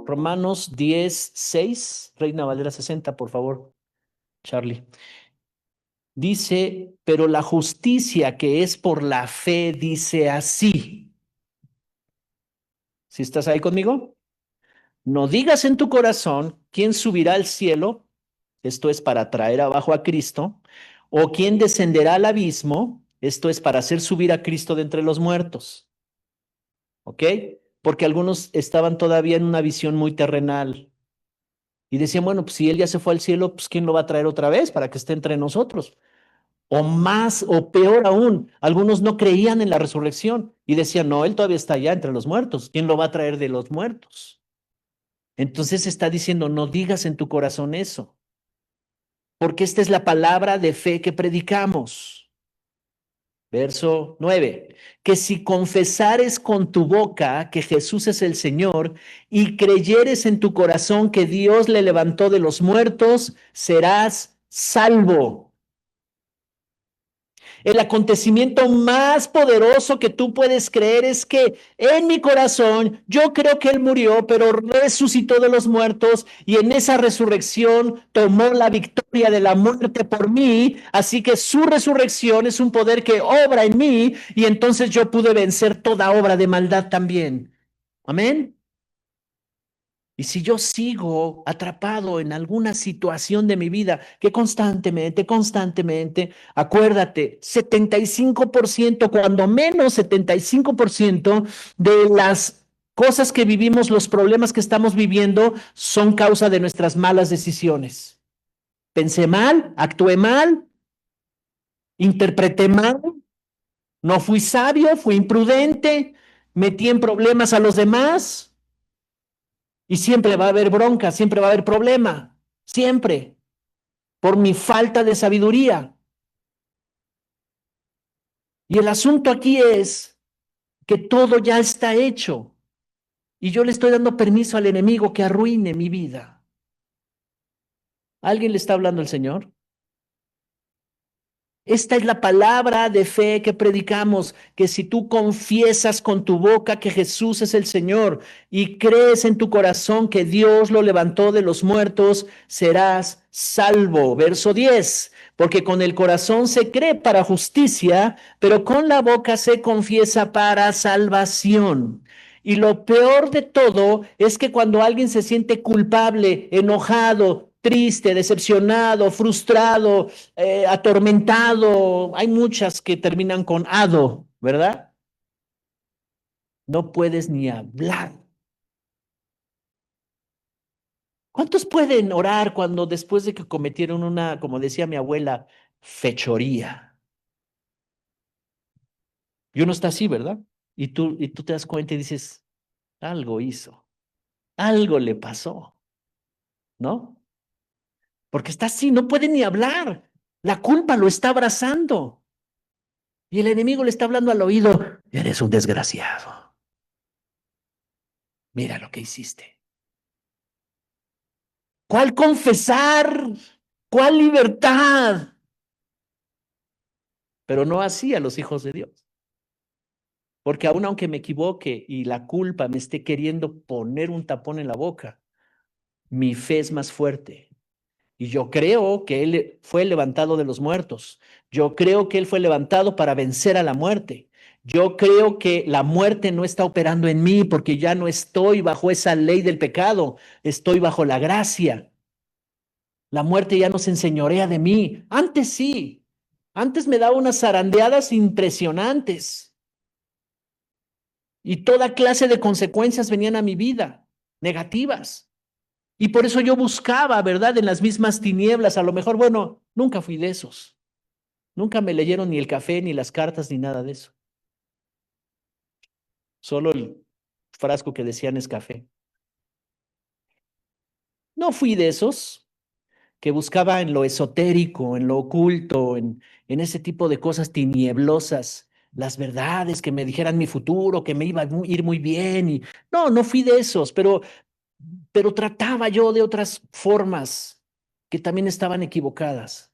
Romanos 10:6, Reina Valera 60, por favor, Charlie. Dice, pero la justicia que es por la fe dice así. ¿Si estás ahí conmigo? No digas en tu corazón quién subirá al cielo, esto es para traer abajo a Cristo, o quién descenderá al abismo, esto es para hacer subir a Cristo de entre los muertos. ¿Ok? Porque algunos estaban todavía en una visión muy terrenal y decían, bueno, pues si él ya se fue al cielo, pues ¿quién lo va a traer otra vez para que esté entre nosotros? O más, o peor aún, algunos no creían en la resurrección y decían, no, él todavía está allá entre los muertos, ¿quién lo va a traer de los muertos? Entonces está diciendo, no digas en tu corazón eso, porque esta es la palabra de fe que predicamos. Verso 9, que si confesares con tu boca que Jesús es el Señor y creyeres en tu corazón que Dios le levantó de los muertos, serás salvo. El acontecimiento más poderoso que tú puedes creer es que en mi corazón yo creo que Él murió, pero resucitó de los muertos y en esa resurrección tomó la victoria de la muerte por mí. Así que su resurrección es un poder que obra en mí y entonces yo pude vencer toda obra de maldad también. Amén. Y si yo sigo atrapado en alguna situación de mi vida que constantemente, acuérdate, 75%, cuando menos 75% de las cosas que vivimos, los problemas que estamos viviendo, son causa de nuestras malas decisiones. Pensé mal, actué mal, interpreté mal, no fui sabio, fui imprudente, metí en problemas a los demás. Y siempre va a haber bronca, siempre va a haber problema, siempre, por mi falta de sabiduría. Y el asunto aquí es que todo ya está hecho y yo le estoy dando permiso al enemigo que arruine mi vida. ¿Alguien le está hablando al Señor? Esta es la palabra de fe que predicamos, que si tú confiesas con tu boca que Jesús es el Señor y crees en tu corazón que Dios lo levantó de los muertos, serás salvo. Verso 10, porque con el corazón se cree para justicia, pero con la boca se confiesa para salvación. Y lo peor de todo es que cuando alguien se siente culpable, enojado, triste, decepcionado, frustrado, atormentado, hay muchas que terminan con ado, ¿verdad? No puedes ni hablar. ¿Cuántos pueden orar cuando después de que cometieron una, como decía mi abuela, fechoría? Y uno está así, ¿verdad? Y tú te das cuenta y dices, algo hizo, algo le pasó, ¿no? Porque está así, no puede ni hablar. La culpa lo está abrazando. Y el enemigo le está hablando al oído, eres un desgraciado. Mira lo que hiciste. ¿Cuál confesar? ¿Cuál libertad? Pero no así a los hijos de Dios. Porque aun aunque me equivoque y la culpa me esté queriendo poner un tapón en la boca, mi fe es más fuerte. Y yo creo que Él fue levantado de los muertos. Yo creo que Él fue levantado para vencer a la muerte. Yo creo que la muerte no está operando en mí porque ya no estoy bajo esa ley del pecado, estoy bajo la gracia. La muerte ya no se enseñorea de mí. Antes sí, antes me daba unas zarandeadas impresionantes y toda clase de consecuencias venían a mi vida, negativas. Y por eso yo buscaba, ¿verdad? En las mismas tinieblas, a lo mejor, bueno, nunca fui de esos. Nunca me leyeron ni el café, ni las cartas, ni nada de eso. Solo el frasco que decían es café. No fui de esos que buscaba en lo esotérico, en lo oculto, en ese tipo de cosas tinieblosas, las verdades, que me dijeran mi futuro, que me iba a ir muy bien. Y no, no fui de esos, pero trataba yo de otras formas que también estaban equivocadas.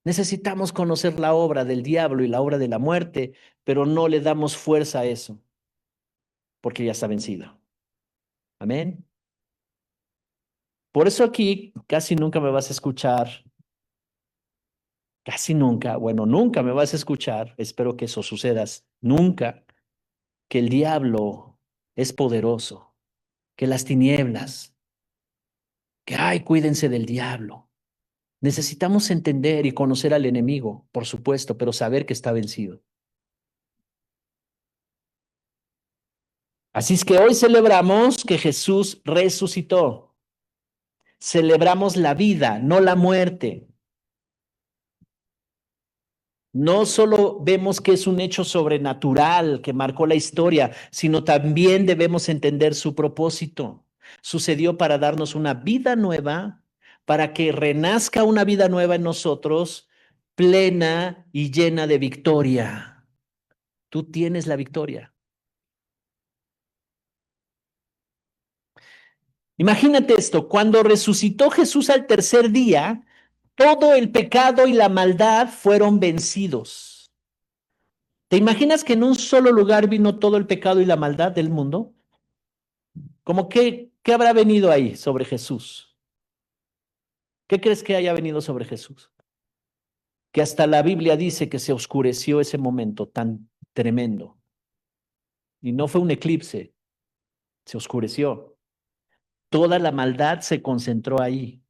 Necesitamos conocer la obra del diablo y la obra de la muerte, pero no le damos fuerza a eso. porque ya está vencido. Amén. Por eso aquí casi nunca me vas a escuchar, casi nunca, bueno, nunca me vas a escuchar, espero que eso suceda, nunca, que el diablo es poderoso, que las tinieblas, que, ay, cuídense del diablo. Necesitamos entender y conocer al enemigo, por supuesto, pero saber que está vencido. Así es que hoy celebramos que Jesús resucitó. Celebramos la vida, no la muerte. No solo vemos que es un hecho sobrenatural que marcó la historia, sino también debemos entender su propósito. Sucedió para darnos una vida nueva, para que renazca una vida nueva en nosotros, plena y llena de victoria. Tú tienes la victoria. Imagínate esto, cuando resucitó Jesús al tercer día, todo el pecado y la maldad fueron vencidos. ¿Te imaginas que en un solo lugar vino todo el pecado y la maldad del mundo? ¿Cómo qué habrá venido ahí sobre Jesús? ¿Qué crees que haya venido sobre Jesús? Que hasta la Biblia dice que se oscureció ese momento tan tremendo. Y no fue un eclipse, se oscureció. Toda la maldad se concentró ahí,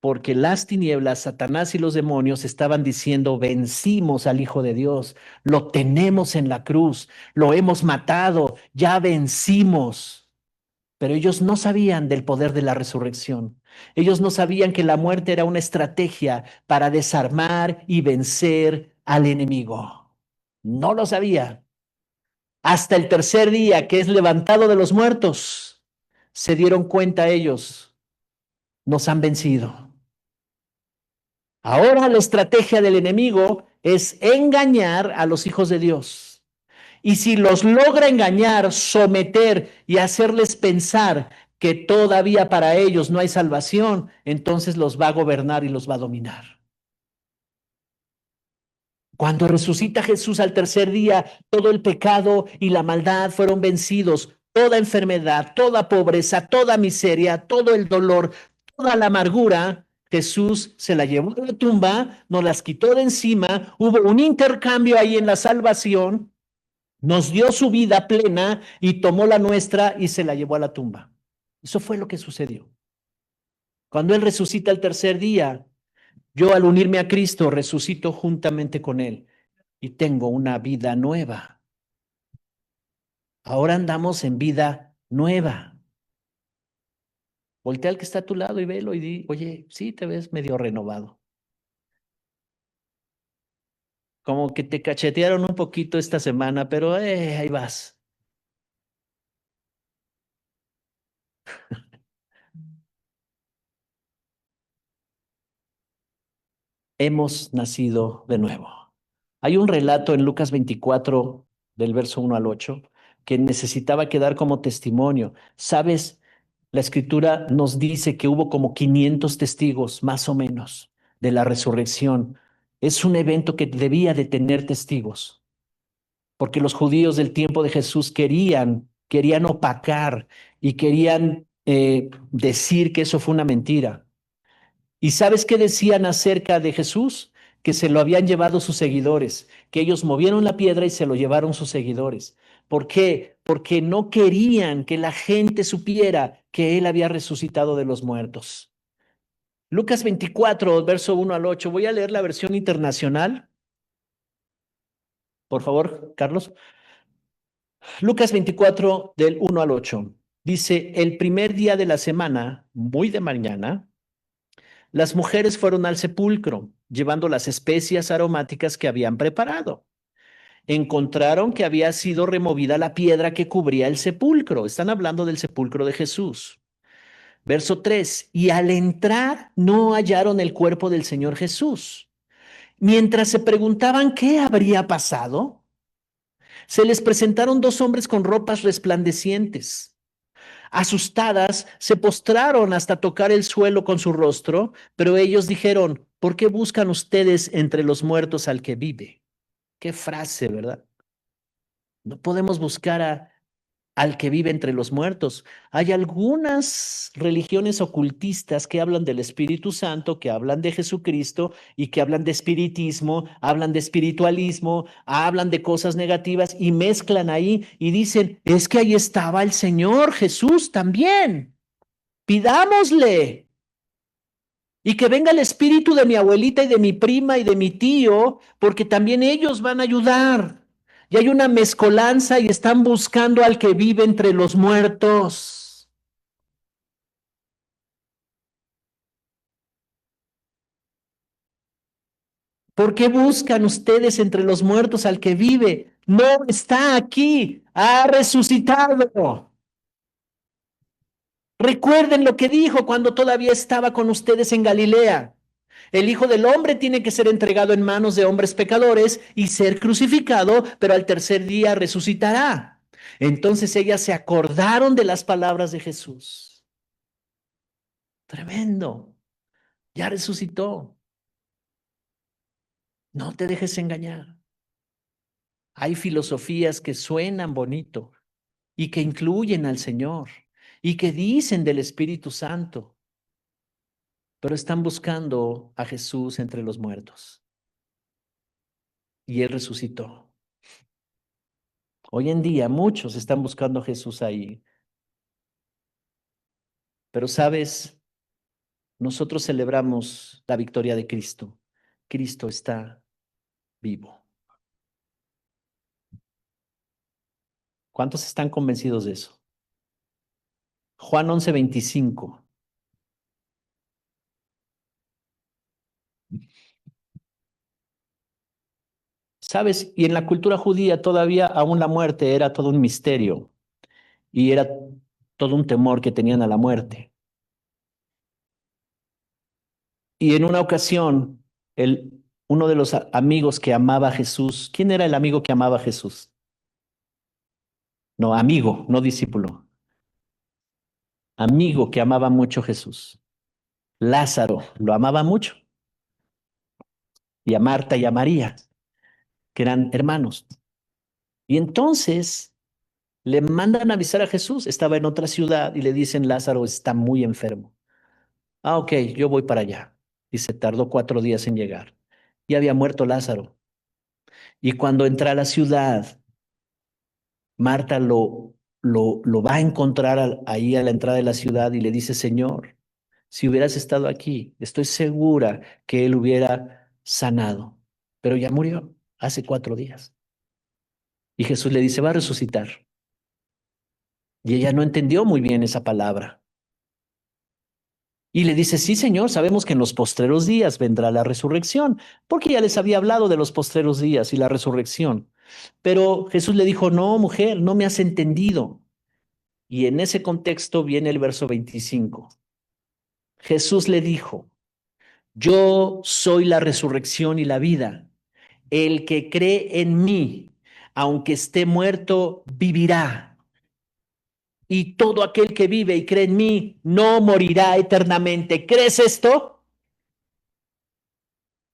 porque las tinieblas, Satanás y los demonios estaban diciendo, vencimos al Hijo de Dios, lo tenemos en la cruz, lo hemos matado, ya vencimos. Pero ellos no sabían del poder de la resurrección. Ellos no sabían que la muerte era una estrategia para desarmar y vencer al enemigo. No lo sabía. Hasta el tercer día, que es levantado de los muertos, se dieron cuenta ellos, nos han vencido. Ahora la estrategia del enemigo es engañar a los hijos de Dios. Y si los logra engañar, someter y hacerles pensar que todavía para ellos no hay salvación, entonces los va a gobernar y los va a dominar. Cuando resucita Jesús al tercer día, todo el pecado y la maldad fueron vencidos. Toda enfermedad, toda pobreza, toda miseria, todo el dolor, toda la amargura, Jesús se la llevó a la tumba, nos las quitó de encima, hubo un intercambio ahí en la salvación, nos dio su vida plena y tomó la nuestra y se la llevó a la tumba. Eso fue lo que sucedió. Cuando Él resucita el tercer día, yo al unirme a Cristo resucito juntamente con Él y tengo una vida nueva. Ahora andamos en vida nueva. Voltea al que está a tu lado y velo y di, oye, sí, te ves medio renovado. Como que te cachetearon un poquito esta semana, pero ahí vas. Hemos nacido de nuevo. Hay un relato en Lucas 24, del verso 1 al 8, que necesitaba quedar como testimonio. ¿Sabes? La escritura nos dice que hubo como 500 testigos, más o menos, de la resurrección. Es un evento que debía de tener testigos, porque los judíos del tiempo de Jesús querían opacar y querían decir que eso fue una mentira. ¿Y sabes qué decían acerca de Jesús? Que se lo habían llevado sus seguidores, que ellos movieron la piedra y se lo llevaron sus seguidores. ¿Por qué? Porque no querían que la gente supiera que él había resucitado de los muertos. Lucas 24, verso 1 al 8. Voy a leer la versión internacional. Por favor, Carlos. Lucas 24, del 1 al 8. Dice, el primer día de la semana, muy de mañana, las mujeres fueron al sepulcro, llevando las especias aromáticas que habían preparado. Encontraron que había sido removida la piedra que cubría el sepulcro. Están hablando del sepulcro de Jesús. Verso 3. Y al entrar no hallaron el cuerpo del Señor Jesús. Mientras se preguntaban qué habría pasado, se les presentaron dos hombres con ropas resplandecientes. Asustadas, se postraron hasta tocar el suelo con su rostro, pero ellos dijeron, ¿por qué buscan ustedes entre los muertos al que vive? Qué frase, ¿verdad? No podemos buscar al que vive entre los muertos. Hay algunas religiones ocultistas que hablan del Espíritu Santo, que hablan de Jesucristo y que hablan de espiritismo, hablan de espiritualismo, hablan de cosas negativas y mezclan ahí y dicen, es que ahí estaba el Señor Jesús también. Pidámosle. Y que venga el espíritu de mi abuelita y de mi prima y de mi tío, porque también ellos van a ayudar. Y hay una mezcolanza y están buscando al que vive entre los muertos. ¿Por qué buscan ustedes entre los muertos al que vive? No está aquí, ha resucitado. Recuerden lo que dijo cuando todavía estaba con ustedes en Galilea. El Hijo del Hombre tiene que ser entregado en manos de hombres pecadores y ser crucificado, pero al tercer día resucitará. Entonces ellas se acordaron de las palabras de Jesús. Tremendo. Ya resucitó. No te dejes engañar. Hay filosofías que suenan bonito y que incluyen al Señor y que dicen del Espíritu Santo, pero están buscando a Jesús entre los muertos y Él resucitó. Hoy en día muchos están buscando a Jesús ahí, pero sabes, nosotros celebramos la victoria de Cristo. Cristo está vivo. ¿Cuántos están convencidos de eso? Juan 11:25. ¿Sabes? Y en la cultura judía todavía aún la muerte era todo un misterio y era todo un temor que tenían a la muerte. Y en una ocasión, uno de los amigos que amaba a Jesús, ¿quién era el amigo que amaba a Jesús? No, amigo, no discípulo. Amigo que amaba mucho a Jesús. Lázaro lo amaba mucho. Y a Marta y a María, que eran hermanos. Y entonces le mandan a avisar a Jesús. Estaba en otra ciudad y le dicen, Lázaro está muy enfermo. Ah, ok, yo voy para allá. Y se tardó 4 días en llegar. Y había muerto Lázaro. Y cuando entra a la ciudad, Marta lo va a encontrar ahí a la entrada de la ciudad y le dice, Señor, si hubieras estado aquí, estoy segura que él hubiera sanado, pero ya murió hace 4 días. Y Jesús le dice, va a resucitar. Y ella no entendió muy bien esa palabra. Y le dice, sí, Señor, sabemos que en los postreros días vendrá la resurrección, porque ya les había hablado de los postreros días y la resurrección. Pero Jesús le dijo, no, mujer, no me has entendido. Y en ese contexto viene el verso 25. Jesús le dijo, yo soy la resurrección y la vida. El que cree en mí, aunque esté muerto, vivirá. Y todo aquel que vive y cree en mí no morirá eternamente. ¿Crees esto?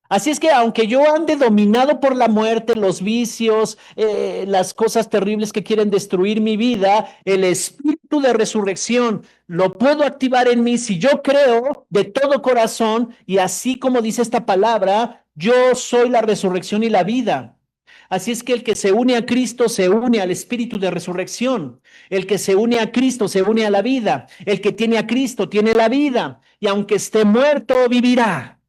Así es que aunque yo ande dominado por la muerte, los vicios, las cosas terribles que quieren destruir mi vida, el espíritu de resurrección lo puedo activar en mí si yo creo de todo corazón y así como dice esta palabra, yo soy la resurrección y la vida. Así es que el que se une a Cristo se une al espíritu de resurrección. El que se une a Cristo se une a la vida. El que tiene a Cristo tiene la vida. Y aunque esté muerto, vivirá.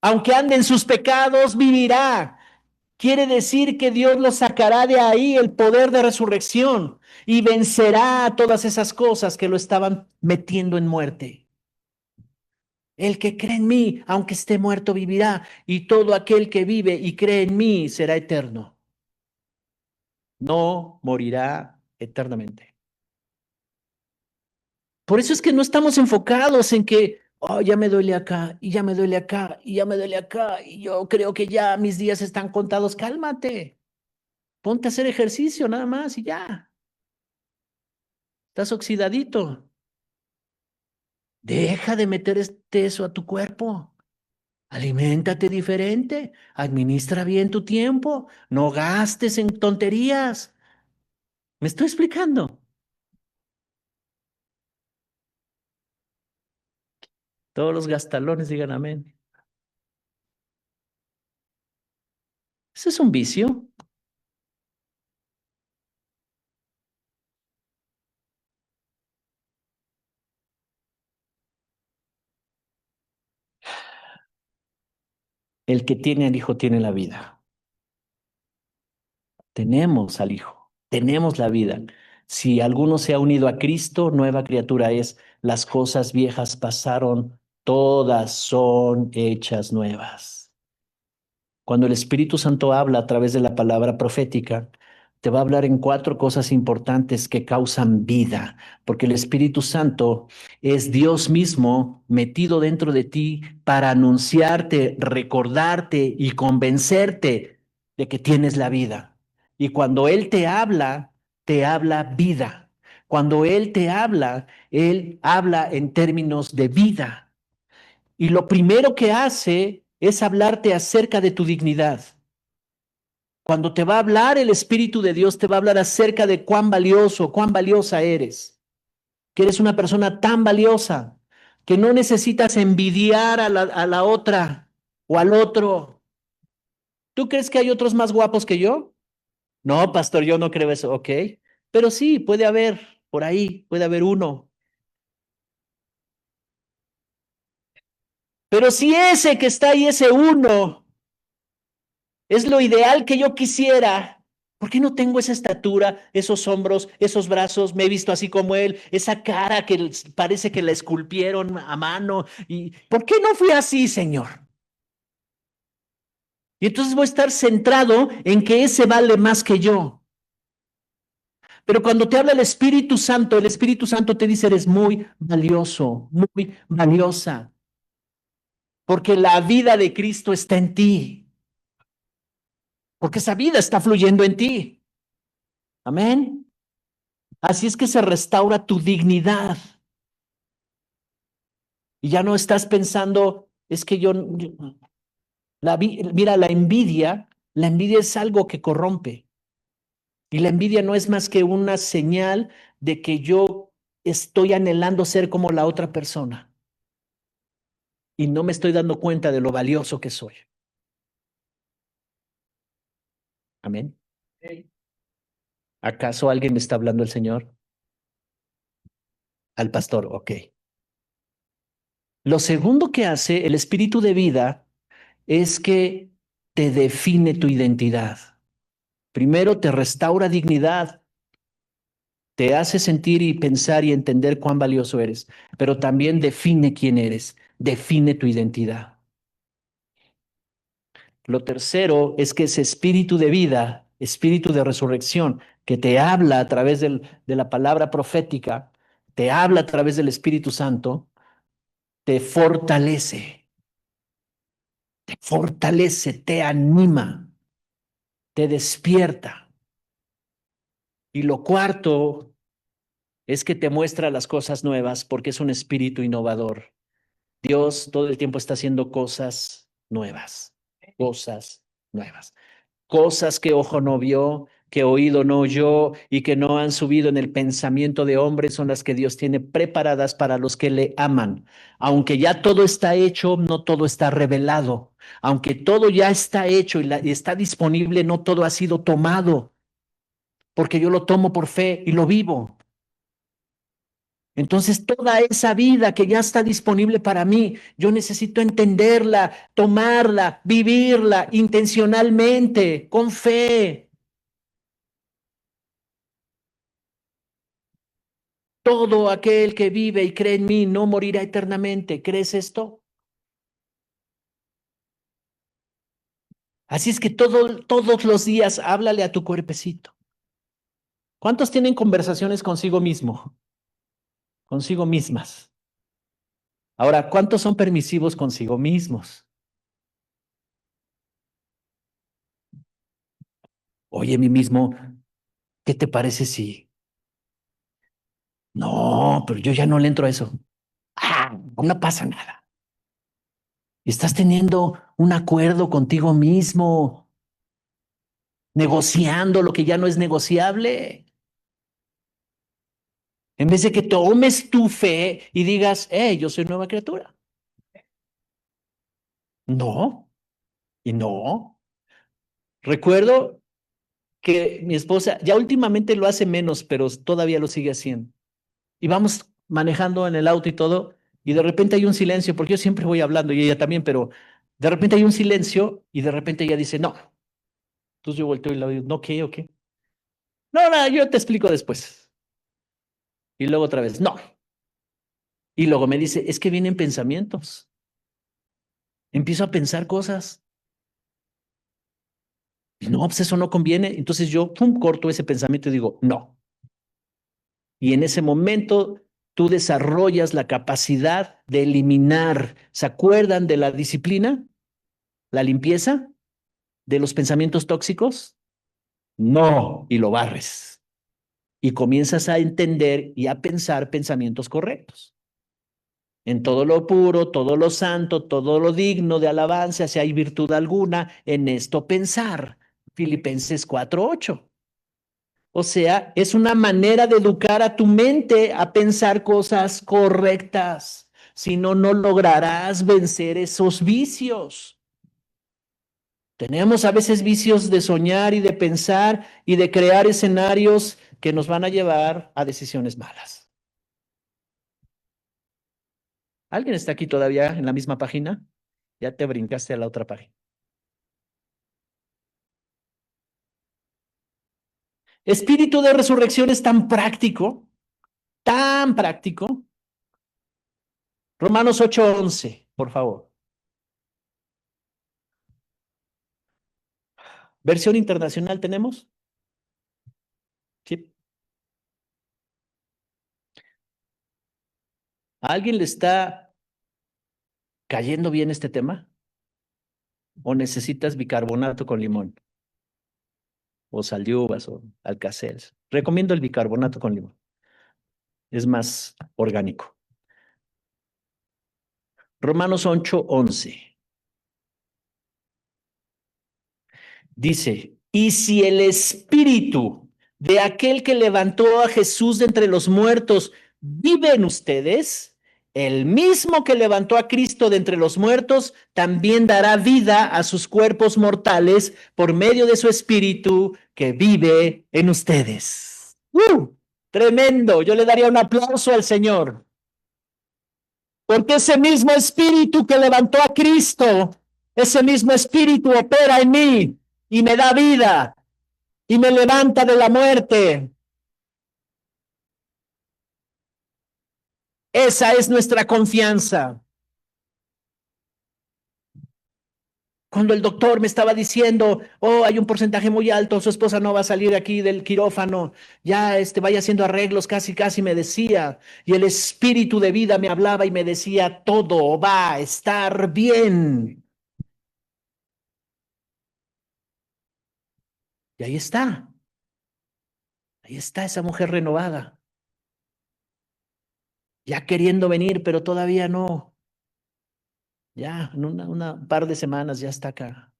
Aunque ande en sus pecados, vivirá. Quiere decir que Dios lo sacará de ahí el poder de resurrección y vencerá a todas esas cosas que lo estaban metiendo en muerte. El que cree en mí, aunque esté muerto, vivirá, y todo aquel que vive y cree en mí será eterno. No morirá eternamente. Por eso es que no estamos enfocados en que, oh, ya me duele acá, y ya me duele acá, y ya me duele acá, y yo creo que ya mis días están contados. Cálmate, ponte a hacer ejercicio nada más y ya. Estás oxidadito. Deja de meter eso a tu cuerpo. Aliméntate diferente. Administra bien tu tiempo. No gastes en tonterías. ¿Me estoy explicando? Todos los gastalones digan amén. Ese es un vicio. El que tiene al Hijo tiene la vida. Tenemos al Hijo, tenemos la vida. Si alguno se ha unido a Cristo, nueva criatura es. Las cosas viejas pasaron, todas son hechas nuevas. Cuando el Espíritu Santo habla a través de la palabra profética, te va a hablar en cuatro cosas importantes que causan vida, porque el Espíritu Santo es Dios mismo metido dentro de ti para anunciarte, recordarte y convencerte de que tienes la vida. Y cuando Él te habla vida. Cuando Él habla en términos de vida. Y lo primero que hace es hablarte acerca de tu dignidad. Cuando te va a hablar el Espíritu de Dios, te va a hablar acerca de cuán valioso, cuán valiosa eres, que eres una persona tan valiosa, que no necesitas envidiar a la otra o al otro. ¿Tú crees que hay otros más guapos que yo? No, pastor, yo no creo eso, ok. Pero sí, puede haber, por ahí, puede haber uno. Pero si ese que está ahí, ese uno, es lo ideal que yo quisiera. ¿Por qué no tengo esa estatura, esos hombros, esos brazos? Me he visto así como él, esa cara que parece que la esculpieron a mano. ¿Y por qué no fui así, Señor? Y entonces voy a estar centrado en que ese vale más que yo. Pero cuando te habla el Espíritu Santo te dice, eres muy valioso, muy valiosa, porque la vida de Cristo está en ti, porque esa vida está fluyendo en ti. Amén. Así es que se restaura tu dignidad y ya no estás pensando, es que mira, la envidia es algo que corrompe y la envidia no es más que una señal de que yo estoy anhelando ser como la otra persona y no me estoy dando cuenta de lo valioso que soy. Amén. ¿Acaso alguien le está hablando el Señor? Al pastor, ok. Lo segundo que hace el espíritu de vida es que te define tu identidad. Primero te restaura dignidad, te hace sentir y pensar y entender cuán valioso eres, pero también define quién eres, define tu identidad. Lo tercero es que ese espíritu de vida, espíritu de resurrección, que te habla a través de la palabra profética, te habla a través del Espíritu Santo, te fortalece, te anima, te despierta. Y lo cuarto es que te muestra las cosas nuevas porque es un espíritu innovador. Dios todo el tiempo está haciendo cosas nuevas, cosas que ojo no vio, que oído no oyó y que no han subido en el pensamiento de hombre son las que Dios tiene preparadas para los que le aman. Aunque ya todo está hecho, no todo está revelado. Aunque todo ya está hecho y está disponible, no todo ha sido tomado, porque yo lo tomo por fe y lo vivo. Entonces, toda esa vida que ya está disponible para mí, yo necesito entenderla, tomarla, vivirla intencionalmente, con fe. Todo aquel que vive y cree en mí no morirá eternamente. ¿Crees esto? Así es que todos los días háblale a tu cuerpecito. ¿Cuántos tienen conversaciones consigo mismo? Consigo mismas. Ahora, ¿cuántos son permisivos consigo mismos? Oye, mí mismo, ¿qué te parece si? No, pero yo ya no le entro a eso. Ah, no pasa nada. Estás teniendo un acuerdo contigo mismo, negociando lo que ya no es negociable. En vez de que tomes tu fe y digas, yo soy nueva criatura. No, y no. Recuerdo que mi esposa ya últimamente lo hace menos, pero todavía lo sigue haciendo. Y vamos manejando en el auto y todo, y de repente hay un silencio, porque yo siempre voy hablando y ella también, pero de repente hay un silencio y de repente ella dice, no. Entonces yo volteo y le digo, no, ¿qué o qué? No, no, yo te explico después. Y luego otra vez, no. Y luego me dice, es que vienen pensamientos. Empiezo a pensar cosas. Y no, pues eso no conviene. Entonces yo, pum, corto ese pensamiento y digo, no. Y en ese momento tú desarrollas la capacidad de eliminar. ¿Se acuerdan de la disciplina? ¿La limpieza de los pensamientos tóxicos? No. Y lo barres. Y comienzas a entender y a pensar pensamientos correctos. En todo lo puro, todo lo santo, todo lo digno de alabanza, si hay virtud alguna, en esto pensar. Filipenses 4:8. O sea, es una manera de educar a tu mente a pensar cosas correctas. Si no, no lograrás vencer esos vicios. Tenemos a veces vicios de soñar y de pensar y de crear escenarios que nos van a llevar a decisiones malas. ¿Alguien está aquí todavía en la misma página? Ya te brincaste a la otra página. Espíritu de resurrección es tan práctico, tan práctico. Romanos 8:11, por favor. ¿Versión internacional tenemos? Sí. ¿A alguien le está cayendo bien este tema? ¿O necesitas bicarbonato con limón? ¿O sal de uvas o alcacels? Recomiendo el bicarbonato con limón. Es más orgánico. Romanos 8:11. Dice, y si el espíritu de aquel que levantó a Jesús de entre los muertos vive en ustedes, el mismo que levantó a Cristo de entre los muertos también dará vida a sus cuerpos mortales por medio de su espíritu que vive en ustedes. Tremendo. Yo le daría un aplauso al Señor. Porque ese mismo espíritu que levantó a Cristo, ese mismo espíritu opera en mí y me da vida y me levanta de la muerte. Esa es nuestra confianza. Cuando el doctor me estaba diciendo, hay un porcentaje muy alto, su esposa no va a salir aquí del quirófano, ya vaya haciendo arreglos, casi, casi me decía, y el espíritu de vida me hablaba y me decía, todo va a estar bien. Y ahí está esa mujer renovada, ya queriendo venir, pero todavía no. Ya, en una par de semanas ya está acá.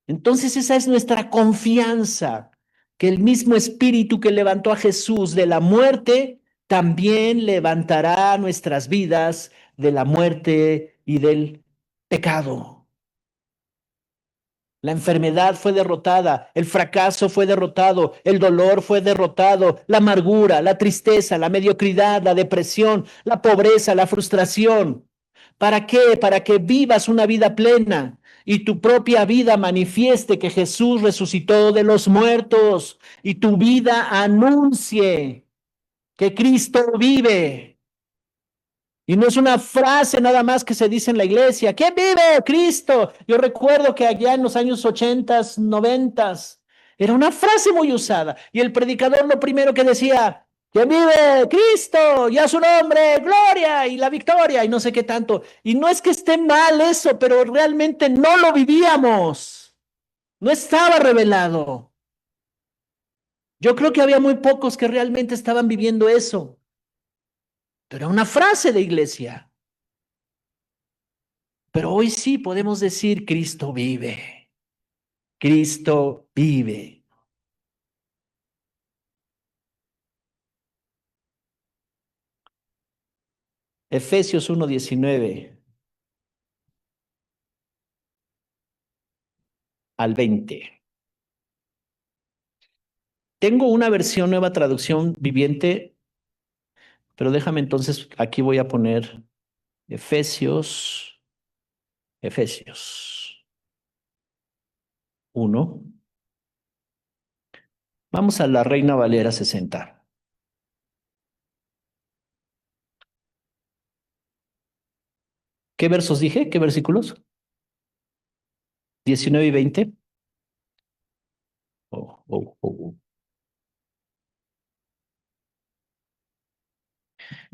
Entonces esa es nuestra confianza, que el mismo espíritu que levantó a Jesús de la muerte, también levantará nuestras vidas de la muerte y del pecado. La enfermedad fue derrotada, el fracaso fue derrotado, el dolor fue derrotado, la amargura, la tristeza, la mediocridad, la depresión, la pobreza, la frustración. ¿Para qué? Para que vivas una vida plena y tu propia vida manifieste que Jesús resucitó de los muertos y tu vida anuncie que Cristo vive. Y no es una frase nada más que se dice en la iglesia. ¿Quién vive? Cristo. Yo recuerdo que allá en los años 80, 90, era una frase muy usada. Y el predicador lo primero que decía, ¿quién vive? Cristo. Y a su nombre, gloria y la victoria y no sé qué tanto. Y no es que esté mal eso, pero realmente no lo vivíamos. No estaba revelado. Yo creo que había muy pocos que realmente estaban viviendo eso. Pero era una frase de iglesia. Pero hoy sí podemos decir, Cristo vive, Cristo vive. Efesios 1:19 al 20. Tengo una versión nueva traducción viviente, pero déjame entonces, aquí voy a poner Efesios, Efesios 1. Vamos a la Reina Valera 60. ¿Qué versos dije? ¿Qué versículos? 19 y 20. Oh, oh, oh, oh.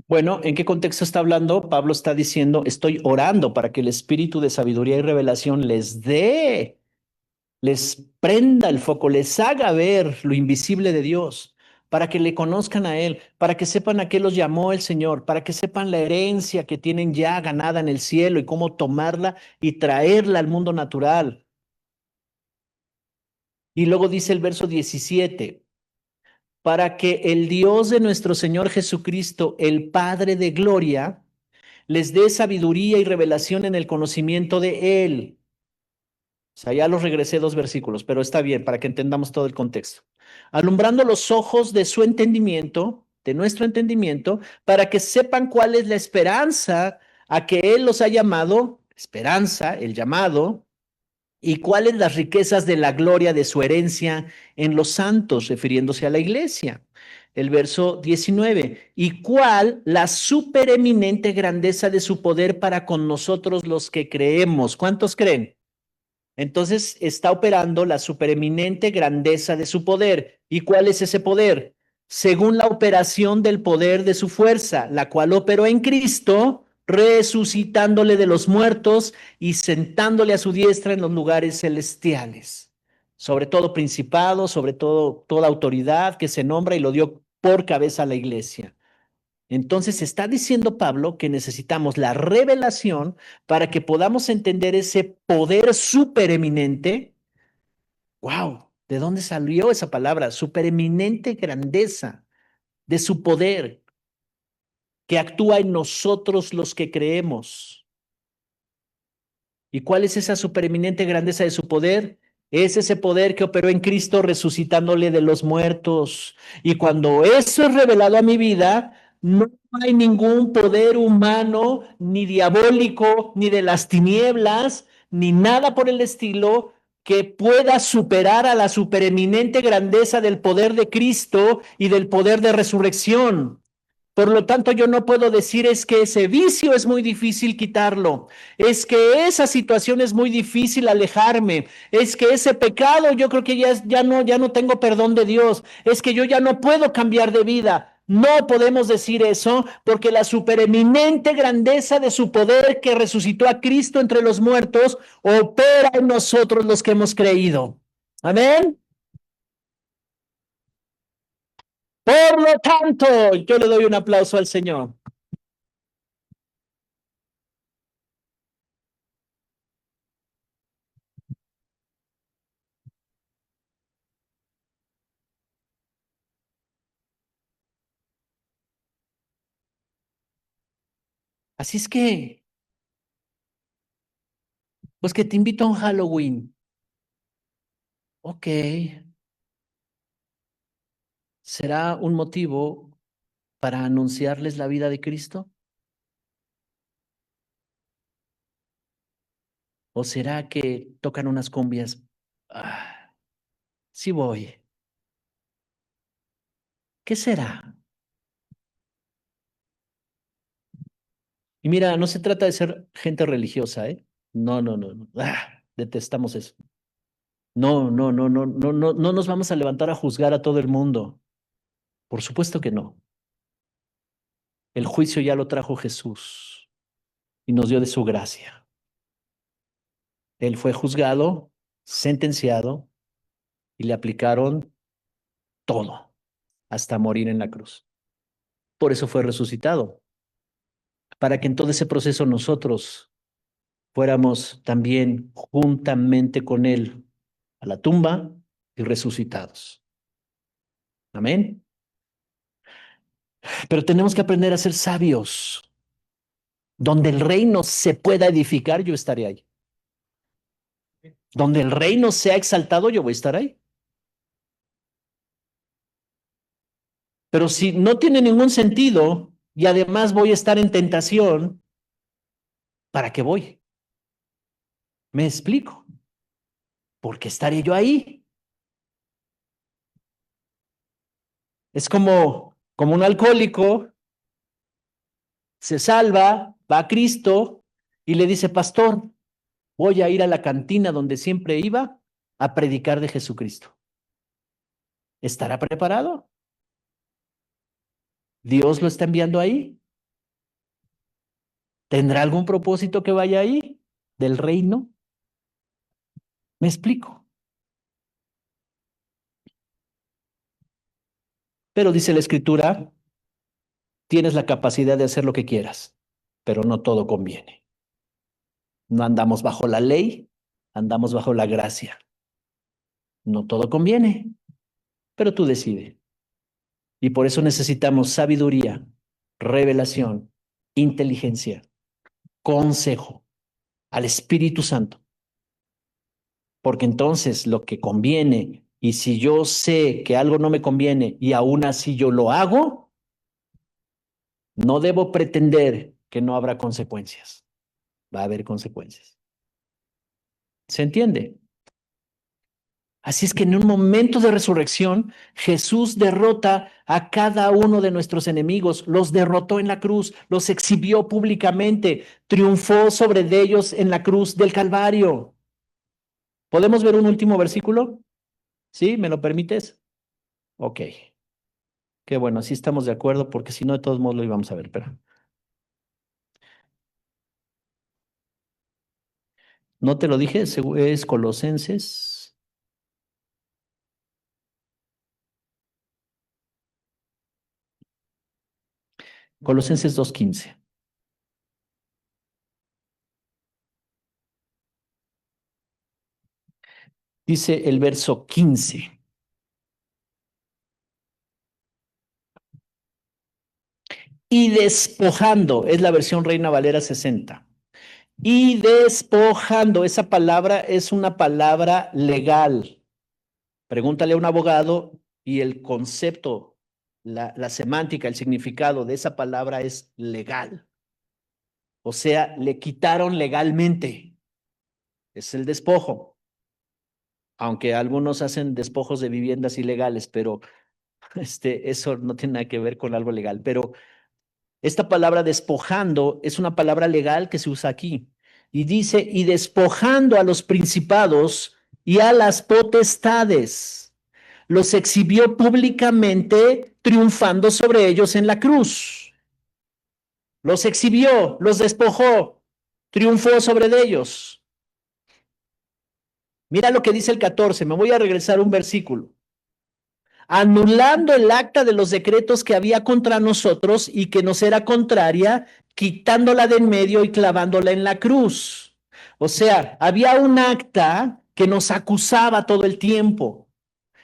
Bueno, ¿en qué contexto está hablando? Pablo está diciendo, estoy orando para que el espíritu de sabiduría y revelación les dé, les prenda el foco, les haga ver lo invisible de Dios, para que le conozcan a Él, para que sepan a qué los llamó el Señor, para que sepan la herencia que tienen ya ganada en el cielo y cómo tomarla y traerla al mundo natural. Y luego dice el verso 17, para que el Dios de nuestro Señor Jesucristo, el Padre de gloria, les dé sabiduría y revelación en el conocimiento de Él. O sea, ya los regresé 2 versículos, pero está bien para que entendamos todo el contexto. Alumbrando los ojos de su entendimiento, de nuestro entendimiento, para que sepan cuál es la esperanza a que Él los ha llamado, esperanza, el llamado, y cuáles las riquezas de la gloria de su herencia en los santos, refiriéndose a la iglesia. El verso 19, y cuál la supereminente grandeza de su poder para con nosotros los que creemos. ¿Cuántos creen? Entonces está operando la supereminente grandeza de su poder. ¿Y cuál es ese poder? Según la operación del poder de su fuerza, la cual operó en Cristo, resucitándole de los muertos y sentándole a su diestra en los lugares celestiales. Sobre todo principado, sobre todo toda autoridad que se nombra y lo dio por cabeza a la iglesia. Entonces está diciendo Pablo que necesitamos la revelación para que podamos entender ese poder supereminente. ¡Wow! ¿De dónde salió esa palabra? Supereminente grandeza de su poder que actúa en nosotros los que creemos. ¿Y cuál es esa supereminente grandeza de su poder? Es ese poder que operó en Cristo resucitándole de los muertos. Y cuando eso es revelado a mi vida, no hay ningún poder humano, ni diabólico, ni de las tinieblas, ni nada por el estilo que pueda superar a la supereminente grandeza del poder de Cristo y del poder de resurrección. Por lo tanto, yo no puedo decir es que ese vicio es muy difícil quitarlo, es que esa situación es muy difícil alejarme, es que ese pecado yo creo que ya no tengo perdón de Dios, es que yo ya no puedo cambiar de vida. No podemos decir eso porque la supereminente grandeza de su poder que resucitó a Cristo entre los muertos opera en nosotros los que hemos creído. Amén. Por lo tanto, yo le doy un aplauso al Señor. Así es que pues que te invito a un Halloween. Ok. ¿Será un motivo para anunciarles la vida de Cristo? ¿O será que tocan unas cumbias? Ah, sí voy. ¿Qué será? Y mira, no se trata de ser gente religiosa, ¿eh? No, no, no, no. Detestamos eso. No, no, no, no, no, no, no nos vamos a levantar a juzgar a todo el mundo. Por supuesto que no. El juicio ya lo trajo Jesús y nos dio de su gracia. Él fue juzgado, sentenciado y le aplicaron todo hasta morir en la cruz. Por eso fue resucitado, para que en todo ese proceso nosotros fuéramos también juntamente con Él a la tumba y resucitados. Amén. Pero tenemos que aprender a ser sabios. Donde el reino se pueda edificar, yo estaré ahí. Donde el reino sea exaltado, yo voy a estar ahí. Pero si no tiene ningún sentido y además voy a estar en tentación, ¿para qué voy? ¿Me explico? ¿Por qué estaré yo ahí? Es como un alcohólico, se salva, va a Cristo y le dice, pastor, voy a ir a la cantina donde siempre iba a predicar de Jesucristo. ¿Estará preparado? ¿Dios lo está enviando ahí? ¿Tendrá algún propósito que vaya ahí del reino? ¿Me explico? Pero dice la escritura, tienes la capacidad de hacer lo que quieras, pero no todo conviene. No andamos bajo la ley, andamos bajo la gracia. No todo conviene, pero tú decides. Y por eso necesitamos sabiduría, revelación, inteligencia, consejo al Espíritu Santo. Porque entonces lo que conviene, y si yo sé que algo no me conviene y aún así yo lo hago, no debo pretender que no habrá consecuencias. Va a haber consecuencias. ¿Se entiende? Así es que en un momento de resurrección, Jesús derrota a cada uno de nuestros enemigos, los derrotó en la cruz, los exhibió públicamente, triunfó sobre ellos en la cruz del Calvario. ¿Podemos ver un último versículo? ¿Sí? ¿Me lo permites? Ok. Qué bueno, así estamos de acuerdo, porque si no, de todos modos lo íbamos a ver, pero no te lo dije, es Colosenses 2:15. Dice el verso 15. Y despojando, es la versión Reina Valera 60. Y despojando, esa palabra es una palabra legal. Pregúntale a un abogado y el concepto, la semántica, el significado de esa palabra es legal. O sea, le quitaron legalmente. Es el despojo. Aunque algunos hacen despojos de viviendas ilegales, pero eso no tiene nada que ver con algo legal. Pero esta palabra despojando es una palabra legal que se usa aquí. Y dice, y despojando a los principados y a las potestades, los exhibió públicamente, triunfando sobre ellos en la cruz. Los exhibió, los despojó, triunfó sobre ellos. Mira lo que dice el 14, me voy a regresar un versículo. Anulando el acta de los decretos que había contra nosotros y que nos era contraria, quitándola de en medio y clavándola en la cruz. O sea, había un acta que nos acusaba todo el tiempo.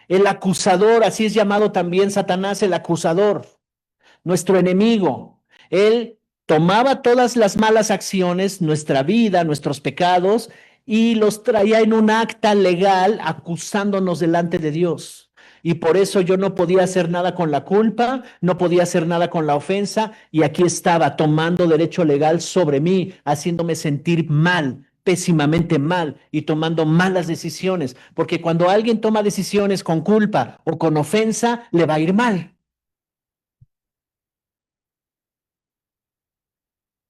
El acusador, así es llamado también Satanás, el acusador, nuestro enemigo. Él tomaba todas las malas acciones, nuestra vida, nuestros pecados, y los traía en un acta legal acusándonos delante de Dios. Y por eso yo no podía hacer nada con la culpa, no podía hacer nada con la ofensa, y aquí estaba tomando derecho legal sobre mí, haciéndome sentir mal, pésimamente mal, y tomando malas decisiones, porque cuando alguien toma decisiones con culpa o con ofensa, le va a ir mal.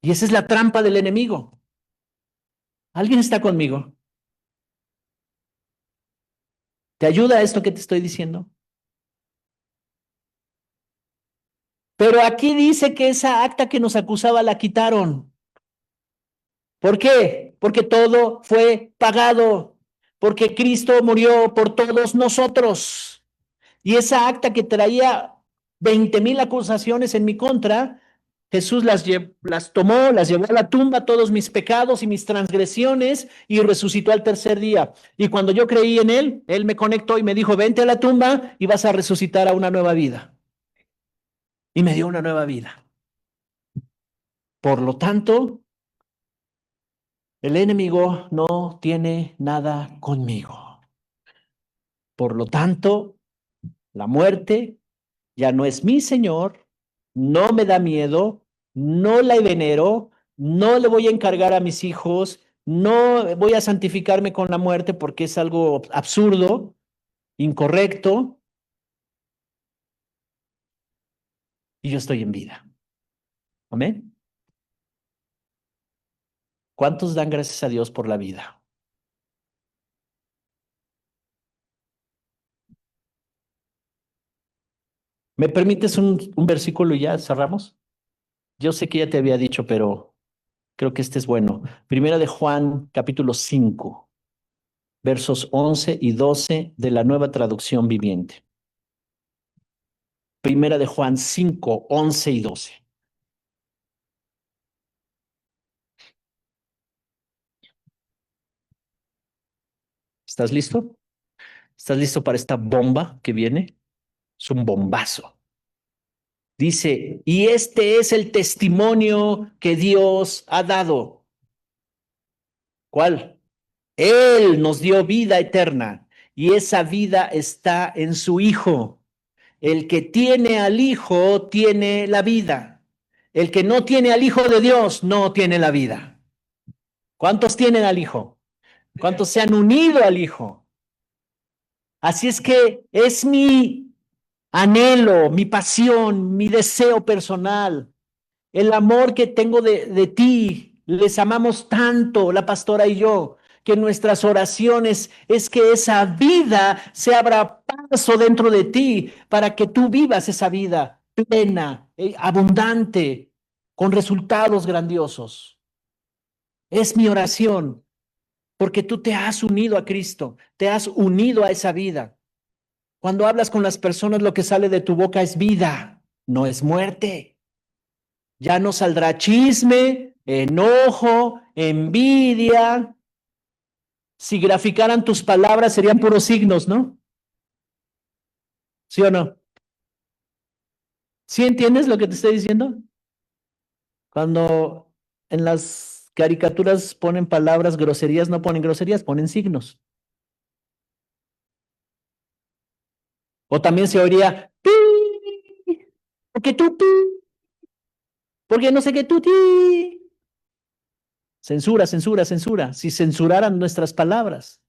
Y esa es la trampa del enemigo. ¿Alguien está conmigo? ¿Te ayuda esto que te estoy diciendo? Pero aquí dice que esa acta que nos acusaba la quitaron. ¿Por qué? Porque todo fue pagado, porque Cristo murió por todos nosotros. Y esa acta que traía 20,000 acusaciones en mi contra, Jesús las tomó, las llevó a la tumba, todos mis pecados y mis transgresiones, y resucitó al tercer día. Y cuando yo creí en Él me conectó y me dijo, vente a la tumba y vas a resucitar a una nueva vida. Y me dio una nueva vida. Por lo tanto, el enemigo no tiene nada conmigo. Por lo tanto, la muerte ya no es mi Señor, no me da miedo, no la venero, no le voy a encargar a mis hijos, no voy a santificarme con la muerte porque es algo absurdo, incorrecto, y yo estoy en vida. Amén. ¿Cuántos dan gracias a Dios por la vida? ¿Me permites un versículo y ya cerramos? Yo sé que ya te había dicho, pero creo que este es bueno. Primera de Juan, capítulo 5, versos 11 y 12 de la Nueva Traducción Viviente. Primera de Juan 5, 11 y 12. ¿Estás listo? ¿Estás listo para esta bomba que viene? Es un bombazo. Dice, y este es el testimonio que Dios ha dado. ¿Cuál? Él nos dio vida eterna y esa vida está en su Hijo. El que tiene al Hijo tiene la vida. El que no tiene al Hijo de Dios no tiene la vida. ¿Cuántos tienen al Hijo? ¿Cuántos se han unido al Hijo? Así es que es mi anhelo, mi pasión, mi deseo personal, el amor que tengo de ti. Les amamos tanto, la pastora y yo, que nuestras oraciones es que esa vida se abra paso dentro de ti para que tú vivas esa vida plena, abundante, con resultados grandiosos. Es mi oración, porque tú te has unido a Cristo, te has unido a esa vida. Cuando hablas con las personas, lo que sale de tu boca es vida, no es muerte. Ya no saldrá chisme, enojo, envidia. Si graficaran tus palabras, serían puros signos, ¿no? ¿Sí o no? ¿Sí entiendes lo que te estoy diciendo? Cuando en las caricaturas ponen palabras, groserías, no ponen groserías, ponen signos. O también se oiría, pi, porque tú, pi, porque no sé qué tú, ti. Censura, censura, censura. Si censuraran nuestras palabras,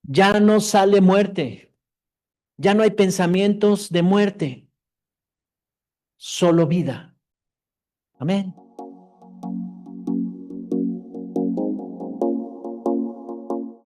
ya no sale muerte, ya no hay pensamientos de muerte, solo vida. Amén.